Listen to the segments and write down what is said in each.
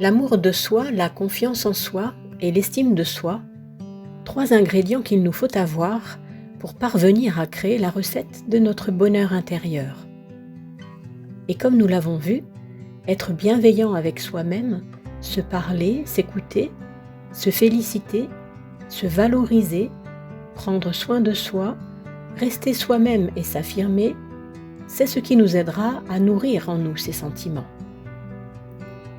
L'amour de soi, la confiance en soi et l'estime de soi, 3 ingrédients qu'il nous faut avoir pour parvenir à créer la recette de notre bonheur intérieur. Et comme nous l'avons vu, être bienveillant avec soi-même, se parler, s'écouter, se féliciter, se valoriser, prendre soin de soi, rester soi-même et s'affirmer, c'est ce qui nous aidera à nourrir en nous ces sentiments.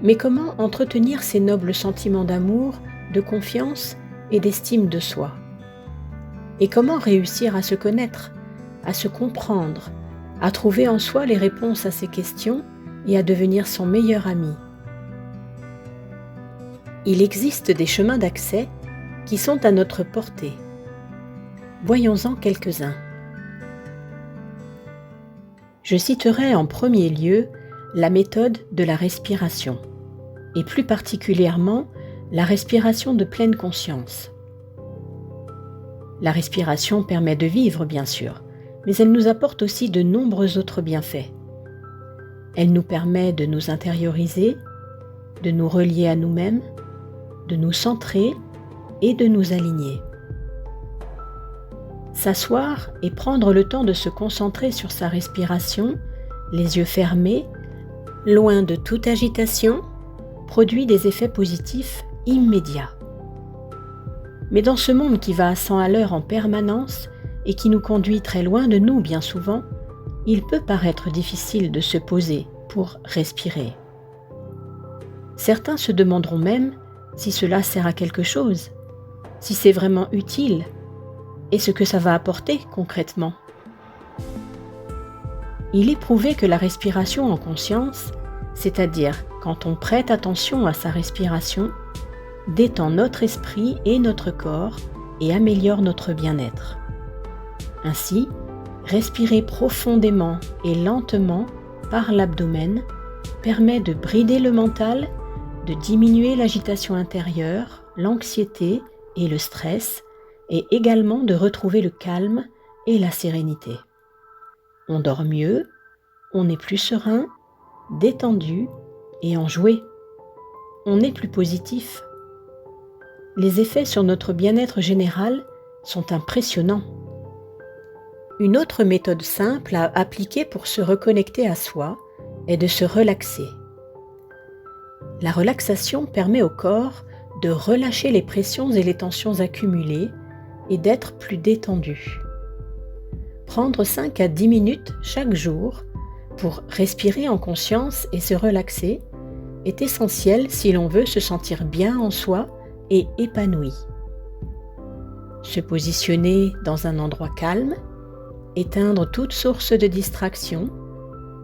Mais comment entretenir ces nobles sentiments d'amour, de confiance et d'estime de soi? Et comment réussir à se connaître, à se comprendre, à trouver en soi les réponses à ces questions et à devenir son meilleur ami? Il existe des chemins d'accès qui sont à notre portée. Voyons-en quelques-uns. Je citerai en premier lieu la méthode de la respiration, et plus particulièrement la respiration de pleine conscience. La respiration permet de vivre, bien sûr, mais elle nous apporte aussi de nombreux autres bienfaits. Elle nous permet de nous intérioriser, de nous relier à nous-mêmes, de nous centrer et de nous aligner. S'asseoir et prendre le temps de se concentrer sur sa respiration, les yeux fermés, loin de toute agitation, produit des effets positifs immédiats. Mais dans ce monde qui va à 100 à l'heure en permanence et qui nous conduit très loin de nous bien souvent, il peut paraître difficile de se poser pour respirer. Certains se demanderont même si cela sert à quelque chose, si c'est vraiment utile et ce que ça va apporter concrètement. Il est prouvé que la respiration en conscience, c'est-à-dire quand on prête attention à sa respiration, détend notre esprit et notre corps et améliore notre bien-être. Ainsi, respirer profondément et lentement par l'abdomen permet de brider le mental, de diminuer l'agitation intérieure, l'anxiété et le stress, et également de retrouver le calme et la sérénité. On dort mieux, on est plus serein, détendu et enjoué. On est plus positif. Les effets sur notre bien-être général sont impressionnants. Une autre méthode simple à appliquer pour se reconnecter à soi est de se relaxer. La relaxation permet au corps de relâcher les pressions et les tensions accumulées et d'être plus détendu. Prendre 5 à 10 minutes chaque jour pour respirer en conscience et se relaxer est essentiel si l'on veut se sentir bien en soi et épanoui. Se positionner dans un endroit calme, éteindre toute source de distraction,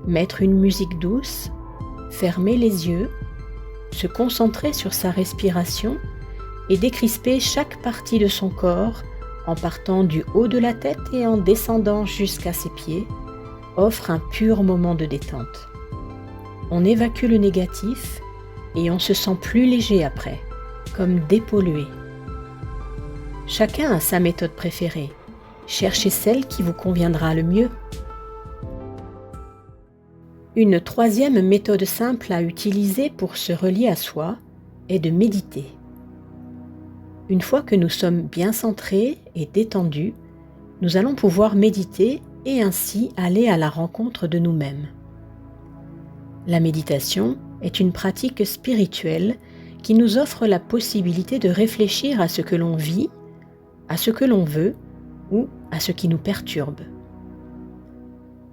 mettre une musique douce, fermer les yeux, se concentrer sur sa respiration et décrisper chaque partie de son corps en partant du haut de la tête et en descendant jusqu'à ses pieds, offre un pur moment de détente. On évacue le négatif et on se sent plus léger après, comme dépollué. Chacun a sa méthode préférée. Cherchez celle qui vous conviendra le mieux. Une troisième méthode simple à utiliser pour se relier à soi est de méditer. Une fois que nous sommes bien centrés et détendus, nous allons pouvoir méditer et ainsi aller à la rencontre de nous-mêmes. La méditation est une pratique spirituelle qui nous offre la possibilité de réfléchir à ce que l'on vit, à ce que l'on veut ou à ce qui nous perturbe.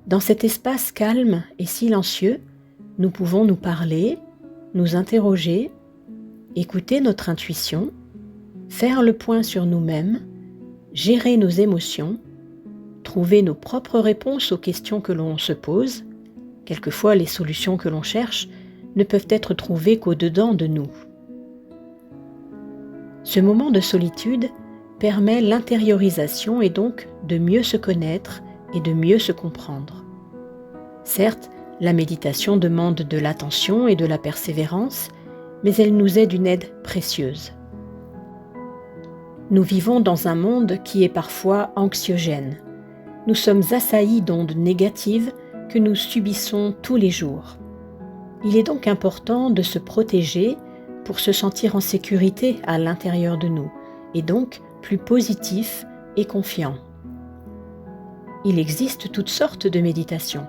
Dans cet espace calme et silencieux, nous pouvons nous parler, nous interroger, écouter notre intuition, faire le point sur nous-mêmes, gérer nos émotions, trouver nos propres réponses aux questions que l'on se pose. Quelquefois, les solutions que l'on cherche ne peuvent être trouvées qu'au-dedans de nous. Ce moment de solitude permet l'intériorisation et donc de mieux se connaître et de mieux se comprendre. Certes, la méditation demande de l'attention et de la persévérance, mais elle nous est d'une aide précieuse. Nous vivons dans un monde qui est parfois anxiogène. Nous sommes assaillis d'ondes négatives que nous subissons tous les jours. Il est donc important de se protéger pour se sentir en sécurité à l'intérieur de nous, et donc plus positif et confiant. Il existe toutes sortes de méditations.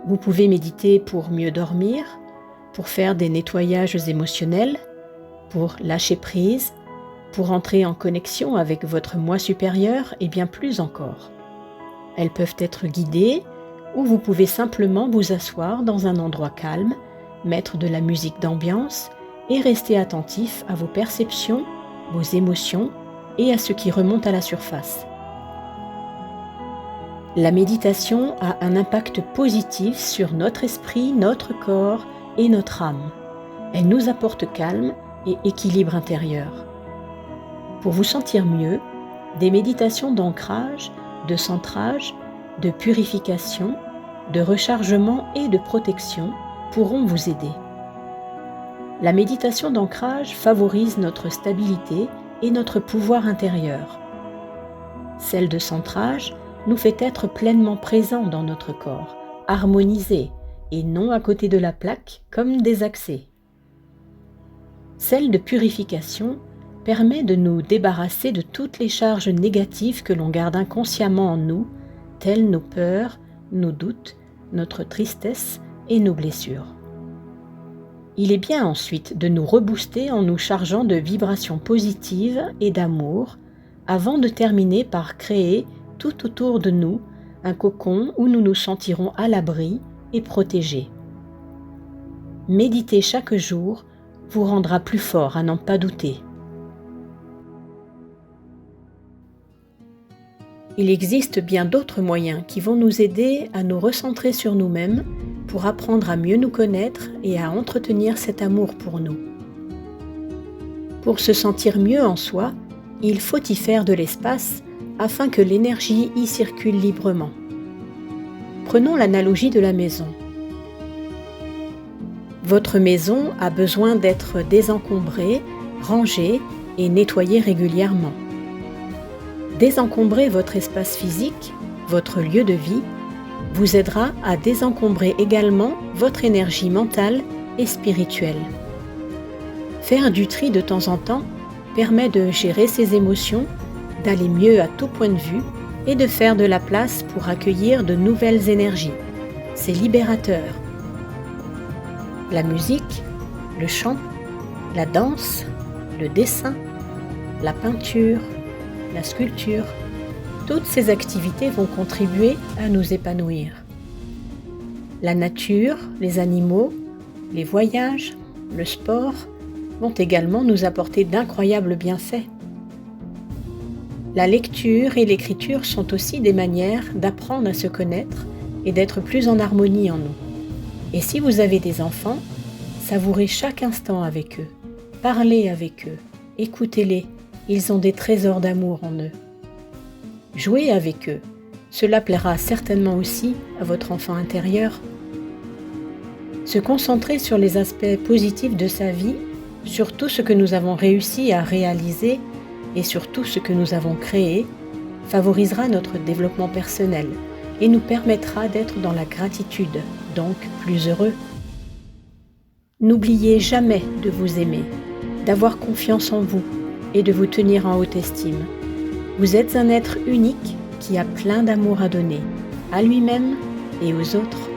Vous pouvez méditer pour mieux dormir, pour faire des nettoyages émotionnels, pour lâcher prise, pour entrer en connexion avec votre moi supérieur et bien plus encore. Elles peuvent être guidées ou vous pouvez simplement vous asseoir dans un endroit calme, mettre de la musique d'ambiance et rester attentif à vos perceptions, vos émotions et à ce qui remonte à la surface. La méditation a un impact positif sur notre esprit, notre corps et notre âme. Elle nous apporte calme et équilibre intérieur. Pour vous sentir mieux, des méditations d'ancrage, de centrage, de purification, de rechargement et de protection pourront vous aider. La méditation d'ancrage favorise notre stabilité et notre pouvoir intérieur. Celle de centrage nous fait être pleinement présents dans notre corps, harmonisés et non à côté de la plaque comme désaxés. Celle de purification permet de nous débarrasser de toutes les charges négatives que l'on garde inconsciemment en nous, telles nos peurs, nos doutes, notre tristesse et nos blessures. Il est bien ensuite de nous rebooster en nous chargeant de vibrations positives et d'amour, avant de terminer par créer tout autour de nous un cocon où nous nous sentirons à l'abri et protégés. Méditer chaque jour vous rendra plus fort à n'en pas douter. Il existe bien d'autres moyens qui vont nous aider à nous recentrer sur nous-mêmes pour apprendre à mieux nous connaître et à entretenir cet amour pour nous. Pour se sentir mieux en soi, il faut y faire de l'espace afin que l'énergie y circule librement. Prenons l'analogie de la maison. Votre maison a besoin d'être désencombrée, rangée et nettoyée régulièrement. Désencombrer votre espace physique, votre lieu de vie, vous aidera à désencombrer également votre énergie mentale et spirituelle. Faire du tri de temps en temps permet de gérer ses émotions, d'aller mieux à tout point de vue et de faire de la place pour accueillir de nouvelles énergies. C'est libérateur. La musique, le chant, la danse, le dessin, la peinture, la sculpture, toutes ces activités vont contribuer à nous épanouir. La nature, les animaux, les voyages, le sport vont également nous apporter d'incroyables bienfaits. La lecture et l'écriture sont aussi des manières d'apprendre à se connaître et d'être plus en harmonie en nous. Et si vous avez des enfants, savourez chaque instant avec eux, parlez avec eux, écoutez-les, ils ont des trésors d'amour en eux. Jouez avec eux, cela plaira certainement aussi à votre enfant intérieur. Se concentrer sur les aspects positifs de sa vie, sur tout ce que nous avons réussi à réaliser et sur tout ce que nous avons créé, favorisera notre développement personnel et nous permettra d'être dans la gratitude, donc plus heureux. N'oubliez jamais de vous aimer, d'avoir confiance en vous et de vous tenir en haute estime. Vous êtes un être unique qui a plein d'amour à donner, à lui-même et aux autres.